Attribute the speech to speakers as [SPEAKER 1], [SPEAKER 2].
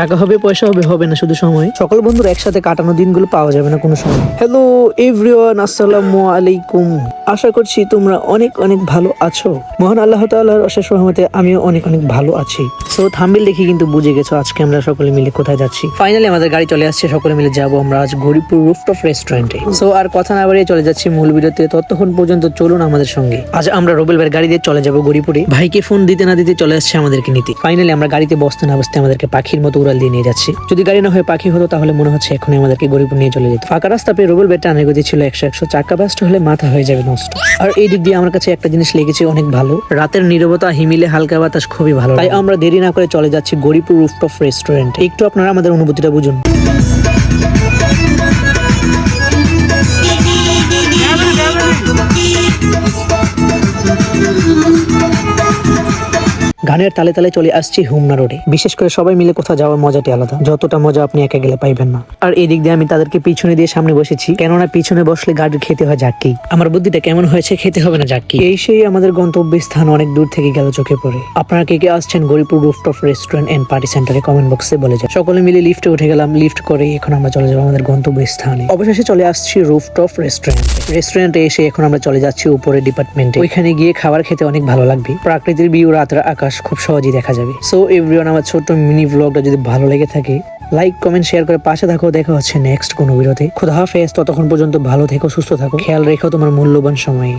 [SPEAKER 1] টাকা হবে, পয়সা হবে, হবে না শুধু সময়। সকল বন্ধুরা একসাথে কাটানো দিনগুলো পাওয়া যাবে না কোনো সময়। হ্যালো এভরিওয়ান, আসসালামু আলাইকুম। আশা করছি তোমরা অনেক অনেক ভালো আছো। মহান আল্লাহ তাআলার অশেষ রহমতে আমিও অনেক অনেক ভালো আছি। সো থাম্বনেল দেখে কিন্তু বুঝে গেছো আজকে আমরা সকলে মিলে কোথায় যাচ্ছি। ফাইনালি আমাদের গাড়ি চলে আসছে, সকলে মিলে যাব আমরা আজ গরিপুর রুফটপ রেস্টুরেন্টে। সো আর কথা না বাড়িয়ে চলে যাচ্ছি মূল ভিডিওতে। ততক্ষণ পর্যন্ত চলুন আমাদের সঙ্গে। আজ আমরা রবিল ভাইয়ের গাড়ি দিয়ে চলে যাব গরিপুরে। ভাইকে ফোন দিতে না দিতে চলে আসছে আমাদেরকে নিতে। ফাইনালি আমরা গাড়িতে বসতে না বসতে আমাদেরকে পাখির মতো উড়াল দিয়ে নিয়ে যাচ্ছে। যদি গাড়ি না হয়ে পাখি হতো তাহলে মনে হচ্ছে এখনই আমাদেরকে গরিপুর নিয়ে চলে যেত। ফাঁকা রাস্তা পেয়ে রবিল ভাই টানের গতি ছিল 100 চাকা বাস্ট হলে মাথা হয়ে যাবে নষ্ট। আর এই দিক দিয়ে আমার কাছে একটা জিনিস লেগেছে অনেক ভালো, রাতের নীরবতা, হিমিলে হালকা বাতাস খুবই ভালো। তাই আমরা দেরি না করে চলে যাচ্ছি গরিপুর রুফটপ রেস্টুরেন্ট। একটু আপনারা আমাদের অনুভূতিটা বুঝুন। গানের তালে তালে চলে আসছি হোমনা রোডে। বিশেষ করে সবাই মিলে কোথাও যাওয়ার মজাটি আলাদা, যতটা মজা আপনি একা গেলে পাইবেন না। আর এই দিক দিয়ে আমি তাদেরকে পিছনে দিয়ে সামনে বসেছি, কেননা পিছনে বসলে গাড়ি খেতে হয় জাক্কি। আমার বুদ্ধিটা কেমন হয়েছে, খেতে হবে না জাক্কি। এই সেই আমাদের গন্তব্য স্থান অনেক দূর থেকে গেল চোখে পড়ে। আপনারা কে কে আসছেন Garipur rooftop restaurant and party সেন্টারে কমেন্ট বক্সে বলে যান। সকলে মিলে লিফটে উঠে গেলাম, লিফট করে এখন আমরা চলে যাবো আমাদের গন্তব্য স্থানে। অবশেষে চলে আসছি রুফটপ রেস্টুরেন্টে এসে এখন আমরা চলে যাচ্ছি উপরে ডিপার্টমেন্টে। ওইখানে গিয়ে খাবার খেতে অনেক ভালো লাগবে। প্রাকৃতিক ভিউ, রাতের আকাশ খুব সহজেই দেখা যাবে। সো এভরিওয়ান, আমার ছোট্ট মিনি ব্লগটা যদি ভালো লেগে থাকে লাইক কমেন্ট শেয়ার করে পাশে থাকো। দেখা হচ্ছে নেক্সট কোনো ভিডিওতে। খোদা হাফেজ। ততক্ষণ পর্যন্ত ভালো থেকো, সুস্থ থাকো, খেয়াল রেখো তোমার মূল্যবান সময়ে।